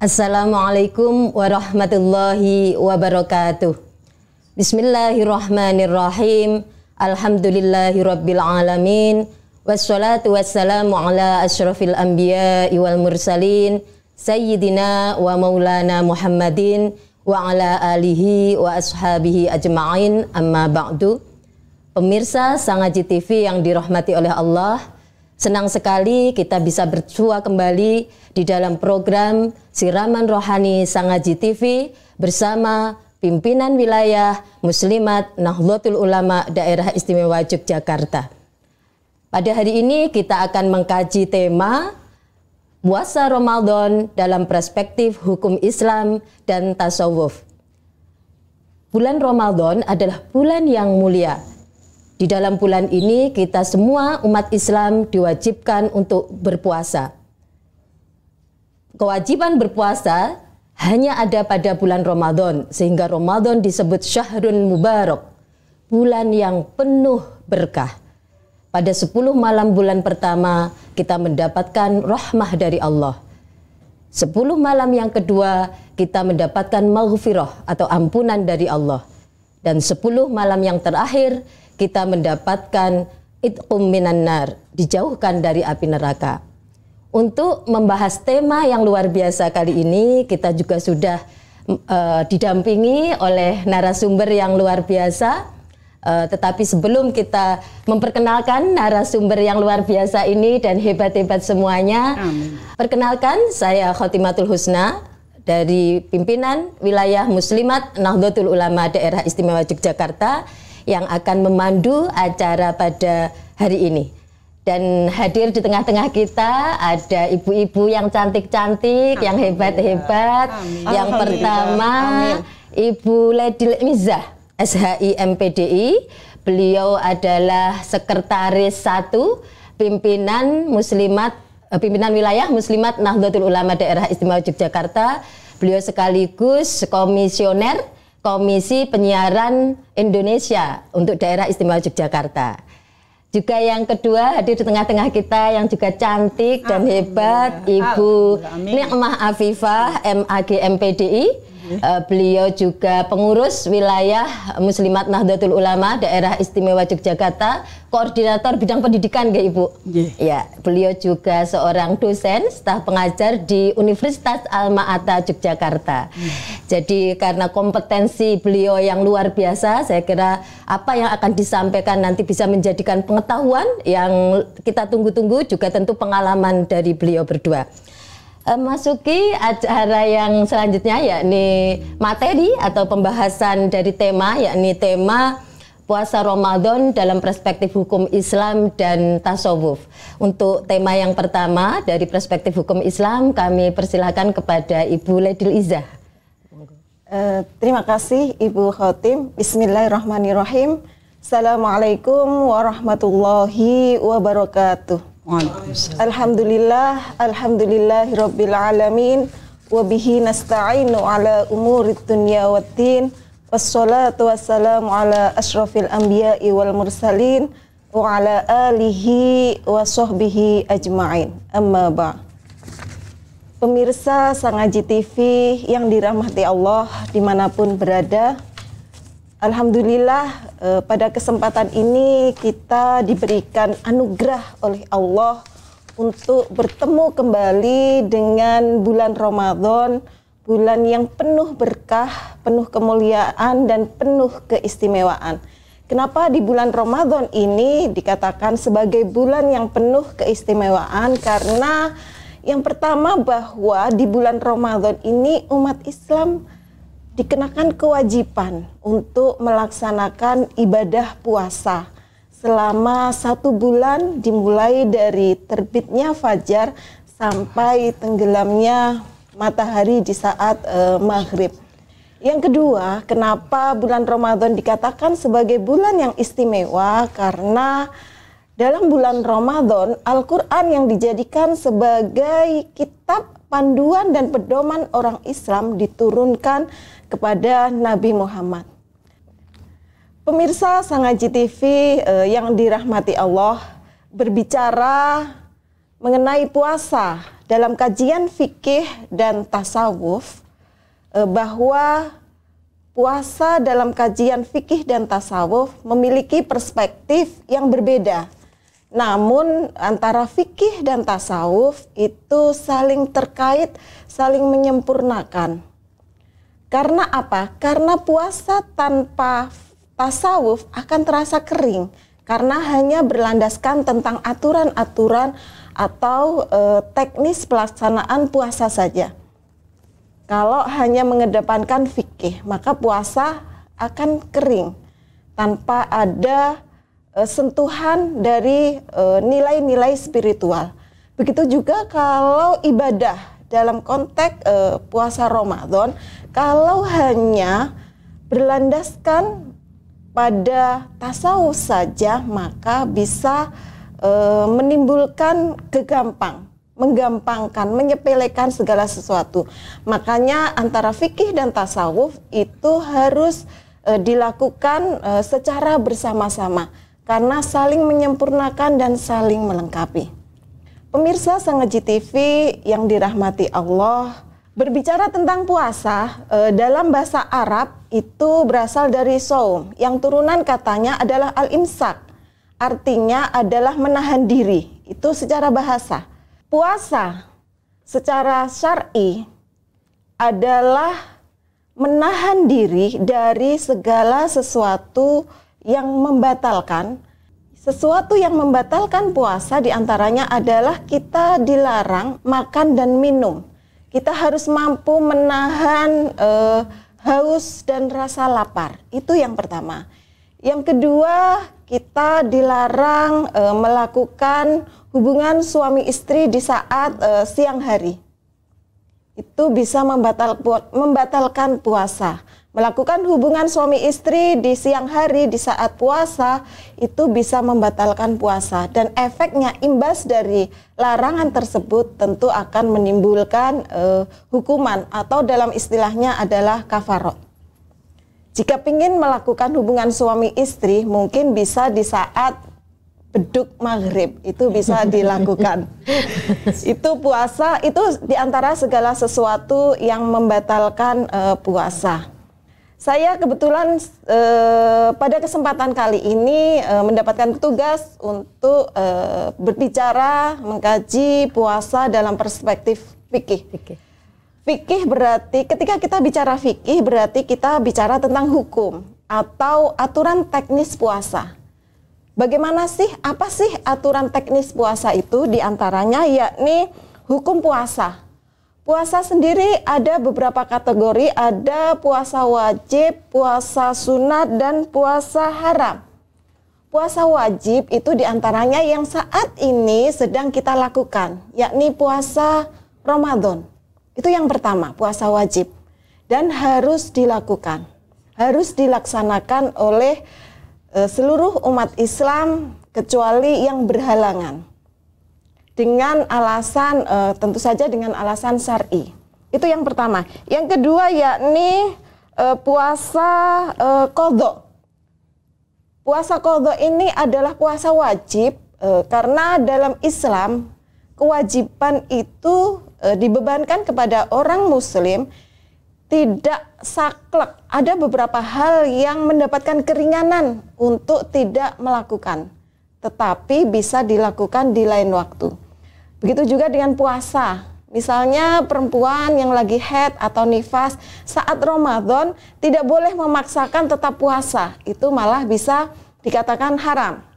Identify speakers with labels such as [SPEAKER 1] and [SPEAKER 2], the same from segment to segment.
[SPEAKER 1] Assalamualaikum warahmatullahi wabarakatuh. Bismillahirrahmanirrahim. Alhamdulillahirabbil alamin. Wassalatu wassalamu ala asyrafil anbiya'i wal mursalin sayyidina wa maulana Muhammadin wa ala alihi wa ashabihi ajma'in, amma ba'du. Pemirsa Sangaji TV yang dirahmati oleh Allah, senang sekali kita bisa berjumpa kembali di dalam program Siraman Rohani Sangaji TV bersama pimpinan wilayah Muslimat Nahdlatul Ulama Daerah Istimewa Yogyakarta. Pada hari ini kita akan mengkaji tema puasa Ramadan dalam perspektif hukum Islam dan tasawuf. Bulan Ramadan adalah bulan yang mulia. Di dalam bulan ini kita semua umat Islam diwajibkan untuk berpuasa. Kewajiban berpuasa hanya ada pada bulan Ramadan, sehingga Ramadan disebut syahrun mubarak, bulan yang penuh berkah. Pada 10 malam bulan pertama kita mendapatkan rahmah dari Allah. 10 malam yang kedua kita mendapatkan maghfirah atau ampunan dari Allah. Dan 10 malam yang terakhir kita mendapatkan itqum minan nar, dijauhkan dari api neraka. Untuk membahas tema yang luar biasa kali ini, kita juga sudah didampingi oleh narasumber yang luar biasa. Tetapi sebelum kita memperkenalkan narasumber yang luar biasa ini dan hebat-hebat semuanya, perkenalkan saya Khotimatul Husna dari pimpinan wilayah Muslimat Nahdlatul Ulama Daerah Istimewa Yogyakarta yang akan memandu acara pada hari ini. Dan hadir di tengah-tengah kita ada ibu-ibu yang cantik-cantik, yang hebat-hebat. Yang pertama, Ibu Ledil Mizah, SHI MPDI. Beliau adalah sekretaris 1 pimpinan wilayah Muslimat Nahdlatul Ulama Daerah Istimewa Yogyakarta. Beliau sekaligus komisioner Komisi Penyiaran Indonesia untuk Daerah Istimewa Yogyakarta. Juga yang kedua hadir di tengah-tengah kita yang juga cantik dan hebat, Ibu Ni'mah Afifah, MAG MPDI. Beliau juga pengurus wilayah Muslimat Nahdlatul Ulama Daerah Istimewa Yogyakarta, koordinator bidang pendidikan, nggak Ibu? Ya, beliau juga seorang dosen, staf pengajar di Universitas Alma-Ata Yogyakarta. Jadi karena kompetensi beliau yang luar biasa, saya kira apa yang akan disampaikan nanti bisa menjadikan pengetahuan yang kita tunggu-tunggu, juga tentu pengalaman dari beliau berdua. Masuki acara yang selanjutnya, yakni materi atau pembahasan dari tema, yakni tema puasa Ramadan dalam perspektif hukum Islam dan tasawuf. Untuk tema yang pertama dari perspektif hukum Islam, kami persilakan kepada Ibu Ledil Izah.
[SPEAKER 2] Terima kasih Ibu Khotim. Bismillahirrahmanirrahim. Assalamualaikum warahmatullahi wabarakatuh. Alhamdulillah, alhamdulillahirabbil alamin, wa bihi nasta'inu ala umurid dunya waddin, wassalatu wassalamu ala asyrafil anbiya'i wal mursalin wa ala alihi wa sahbihi ajma'in, amma ba'. Pemirsa Sangaji TV yang dirahmati Allah dimanapun berada, alhamdulillah pada kesempatan ini kita diberikan anugerah oleh Allah untuk bertemu kembali dengan bulan Ramadan, bulan yang penuh berkah, penuh kemuliaan dan penuh keistimewaan. Kenapa di bulan Ramadan ini dikatakan sebagai bulan yang penuh keistimewaan? Karena yang pertama bahwa di bulan Ramadan ini umat Islam dikenakan kewajiban untuk melaksanakan ibadah puasa selama 1 bulan, dimulai dari terbitnya fajar sampai tenggelamnya matahari di saat maghrib. Yang kedua, kenapa bulan Ramadan dikatakan sebagai bulan yang istimewa? Karena dalam bulan Ramadan, Al-Quran yang dijadikan sebagai kitab panduan dan pedoman orang Islam diturunkan kepada Nabi Muhammad. Pemirsa Sangaji TV yang dirahmati Allah, berbicara mengenai puasa dalam kajian fikih dan tasawuf bahwa puasa dalam kajian fikih dan tasawuf memiliki perspektif yang berbeda. Namun antara fikih dan tasawuf itu saling terkait, saling menyempurnakan. Karena apa? Karena puasa tanpa tasawuf akan terasa kering, karena hanya berlandaskan tentang aturan-aturan atau teknis pelaksanaan puasa saja. Kalau hanya mengedepankan fikih, maka puasa akan kering tanpa ada sentuhan dari nilai-nilai spiritual. Begitu juga kalau ibadah dalam konteks puasa Ramadan, kalau hanya berlandaskan pada tasawuf saja, maka bisa menimbulkan menggampangkan, menyepelekan segala sesuatu. Makanya antara fikih dan tasawuf itu harus dilakukan secara bersama-sama, karena saling menyempurnakan dan saling melengkapi. Pemirsa Sangaji TV yang dirahmati Allah, berbicara tentang puasa dalam bahasa Arab itu berasal dari saum, yang turunan katanya adalah al-imsak, artinya adalah menahan diri. Itu secara bahasa. Puasa secara syar'i adalah menahan diri dari segala sesuatu yang membatalkan. Sesuatu yang membatalkan puasa diantaranya adalah kita dilarang makan dan minum. Kita harus mampu menahan haus dan rasa lapar. Itu yang pertama. Yang kedua, kita dilarang melakukan hubungan suami istri di saat siang hari. Itu bisa membatalkan puasa. Melakukan hubungan suami istri di siang hari di saat puasa itu bisa membatalkan puasa, dan efeknya, imbas dari larangan tersebut tentu akan menimbulkan hukuman, atau dalam istilahnya adalah kafarat. Jika ingin melakukan hubungan suami istri, mungkin bisa di saat beduk maghrib, itu bisa dilakukan. Itu puasa, itu diantara segala sesuatu yang membatalkan puasa. Saya kebetulan pada kesempatan kali ini mendapatkan tugas untuk berbicara, mengkaji puasa dalam perspektif fikih. Fikih berarti, ketika kita bicara fikih, berarti kita bicara tentang hukum atau aturan teknis puasa. Bagaimana sih, apa sih aturan teknis puasa itu? Di antaranya yakni hukum puasa. Puasa sendiri ada beberapa kategori, ada puasa wajib, puasa sunat, dan puasa haram. Puasa wajib itu diantaranya yang saat ini sedang kita lakukan, yakni puasa Ramadan. Itu yang pertama, puasa wajib. Dan harus dilakukan, harus dilaksanakan oleh seluruh umat Islam kecuali yang berhalangan. Dengan alasan, tentu saja dengan alasan syar'i. Itu yang pertama. Yang kedua yakni puasa qadha. Puasa qadha ini adalah puasa wajib karena dalam Islam kewajiban itu dibebankan kepada orang muslim, tidak saklek. Ada beberapa hal yang mendapatkan keringanan untuk tidak melakukan, tetapi bisa dilakukan di lain waktu. Begitu juga dengan puasa. Misalnya perempuan yang lagi haid atau nifas saat Ramadan tidak boleh memaksakan tetap puasa. Itu malah bisa dikatakan haram.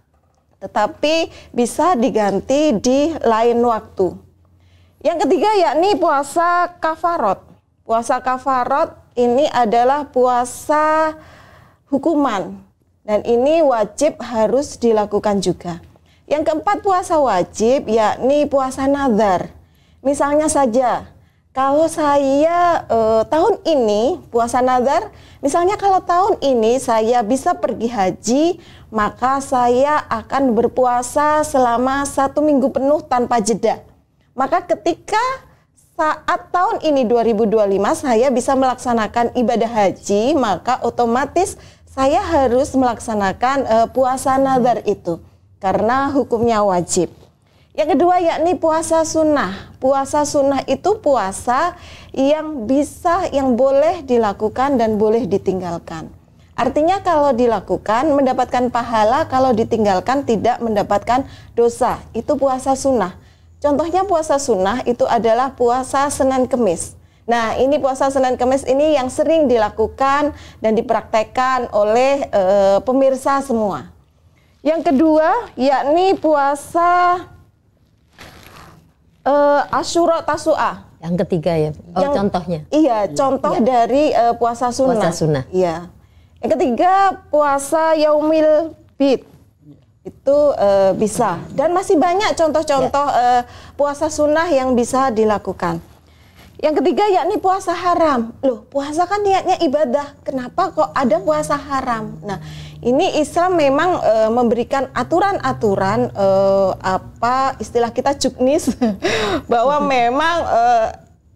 [SPEAKER 2] Tetapi bisa diganti di lain waktu. Yang ketiga yakni puasa kafarat. Puasa kafarat ini adalah puasa hukuman. Dan ini wajib harus dilakukan juga. Yang keempat puasa wajib yakni puasa nazar. Misalnya saja, kalau saya tahun ini puasa nazar, misalnya kalau tahun ini saya bisa pergi haji, maka saya akan berpuasa selama 1 minggu penuh tanpa jeda. Maka ketika saat tahun ini 2025 saya bisa melaksanakan ibadah haji, maka otomatis saya harus melaksanakan puasa nazar itu. Karena hukumnya wajib. Yang kedua yakni puasa sunnah. Puasa sunnah itu puasa yang boleh dilakukan dan boleh ditinggalkan. Artinya kalau dilakukan mendapatkan pahala, kalau ditinggalkan tidak mendapatkan dosa. Itu puasa sunnah. Contohnya puasa sunnah itu adalah puasa Senin Kemis. Nah, ini puasa Senin Kemis ini yang sering dilakukan dan dipraktekkan oleh pemirsa semua. Yang kedua yakni puasa Asyura Tasu'a.
[SPEAKER 1] Yang ketiga ya, contohnya.
[SPEAKER 2] Iya, contoh dari puasa sunnah.
[SPEAKER 1] Puasa sunnah.
[SPEAKER 2] Iya. Yang ketiga puasa Yaumil Bid. Itu bisa. Dan masih banyak contoh-contoh puasa sunnah yang bisa dilakukan. Yang ketiga yakni puasa haram. Loh, puasa kan niatnya ibadah. Kenapa kok ada puasa haram? Nah, ini Islam memang memberikan aturan-aturan apa istilah kita juknis bahwa memang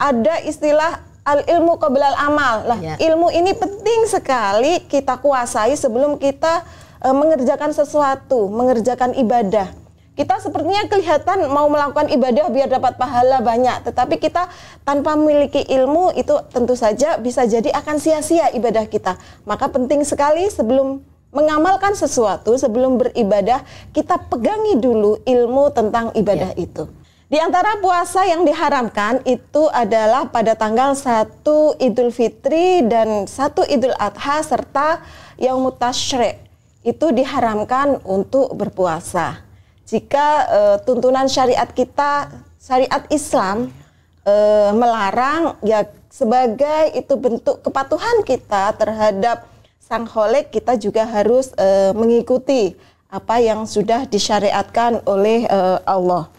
[SPEAKER 2] ada istilah al-ilmu qoblal amal. Lah, ilmu ini penting sekali kita kuasai sebelum kita mengerjakan sesuatu, mengerjakan ibadah. Kita sepertinya kelihatan mau melakukan ibadah biar dapat pahala banyak, tetapi kita tanpa memiliki ilmu itu tentu saja bisa jadi akan sia-sia ibadah kita. Maka penting sekali sebelum mengamalkan sesuatu, sebelum beribadah, kita pegangi dulu ilmu tentang ibadah itu. Di antara puasa yang diharamkan itu adalah pada tanggal 1 Idul Fitri dan 1 Idul Adha serta Yaumut Tasyrik. Itu diharamkan untuk berpuasa. Jika tuntunan syariat kita, syariat Islam melarang, ya sebagai itu bentuk kepatuhan kita terhadap Sang Kholik, kita juga harus mengikuti apa yang sudah disyariatkan oleh Allah.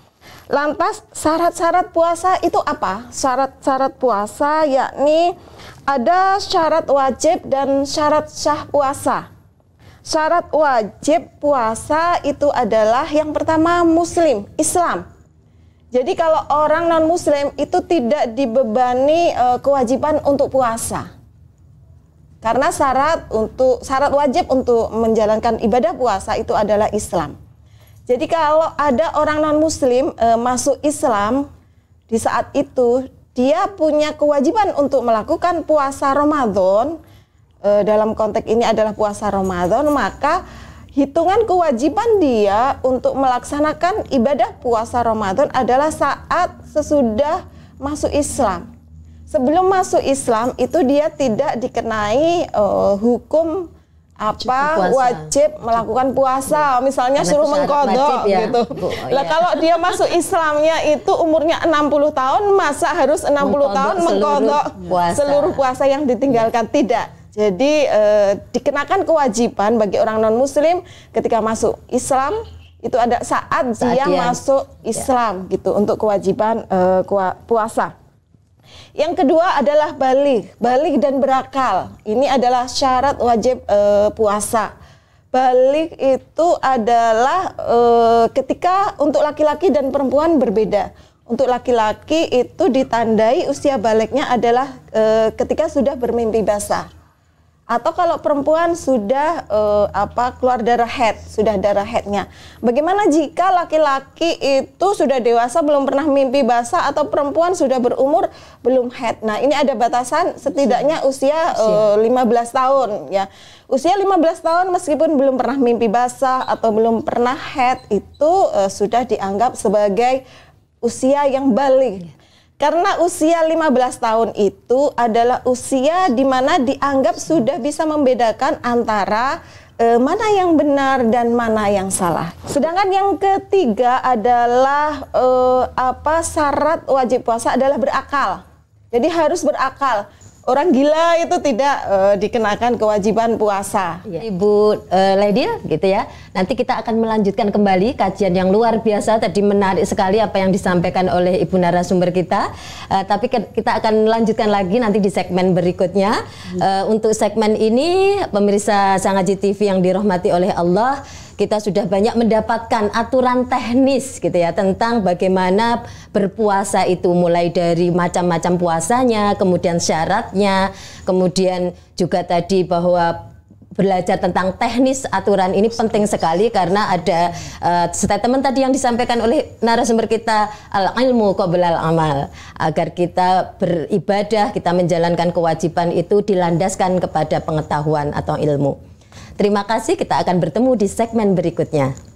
[SPEAKER 2] Lantas syarat-syarat puasa itu apa? Syarat-syarat puasa yakni ada syarat wajib dan syarat sah puasa. Syarat wajib puasa itu adalah yang pertama Muslim, Islam. Jadi kalau orang non-Muslim itu tidak dibebani kewajiban untuk puasa. Karena syarat wajib untuk menjalankan ibadah puasa itu adalah Islam. Jadi kalau ada orang non-Muslim masuk Islam, di saat itu dia punya kewajiban untuk melakukan puasa Ramadan. Dalam konteks ini adalah puasa Ramadan, maka hitungan kewajiban dia untuk melaksanakan ibadah puasa Ramadan adalah saat sesudah masuk Islam. Sebelum masuk Islam itu dia tidak dikenai hukum wajib melakukan puasa, misalnya suruh mengkodok ya, gitu. Lah kalau dia masuk Islamnya itu umurnya 60 tahun, masa harus 60 tahun mengkodok seluruh puasa yang ditinggalkan? Tidak. Jadi dikenakan kewajiban bagi orang non-Muslim ketika masuk Islam itu ada saat dia masuk Islam gitu untuk kewajiban puasa. Yang kedua adalah balik dan berakal. Ini adalah syarat wajib puasa. Balik itu adalah ketika untuk laki-laki dan perempuan berbeda. Untuk laki-laki itu ditandai usia baliknya adalah ketika sudah bermimpi basah. Atau kalau perempuan sudah keluar darah haid, sudah darah haidnya. Bagaimana jika laki-laki itu sudah dewasa belum pernah mimpi basah atau perempuan sudah berumur belum haid? Nah, ini ada batasan setidaknya usia 15 tahun ya. Usia 15 tahun meskipun belum pernah mimpi basah atau belum pernah haid itu sudah dianggap sebagai usia yang baligh. Karena usia 15 tahun itu adalah usia di mana dianggap sudah bisa membedakan antara mana yang benar dan mana yang salah. Sedangkan yang ketiga adalah syarat wajib puasa adalah berakal. Jadi harus berakal. Orang gila itu tidak dikenakan kewajiban puasa.
[SPEAKER 1] Ya. Ibu Ledil gitu ya. Nanti kita akan melanjutkan kembali kajian yang luar biasa. Tadi menarik sekali apa yang disampaikan oleh Ibu narasumber kita. Tapi kita akan lanjutkan lagi nanti di segmen berikutnya. Untuk segmen ini pemirsa Sangaji TV yang dirahmati oleh Allah, kita sudah banyak mendapatkan aturan teknis gitu ya tentang bagaimana berpuasa itu, mulai dari macam-macam puasanya, kemudian syaratnya, kemudian juga tadi bahwa belajar tentang teknis aturan ini penting sekali karena ada statement tadi yang disampaikan oleh narasumber kita, al-ilmu qabla al-amal, agar kita beribadah, kita menjalankan kewajiban itu dilandaskan kepada pengetahuan atau ilmu. Terima kasih, kita akan bertemu di segmen berikutnya.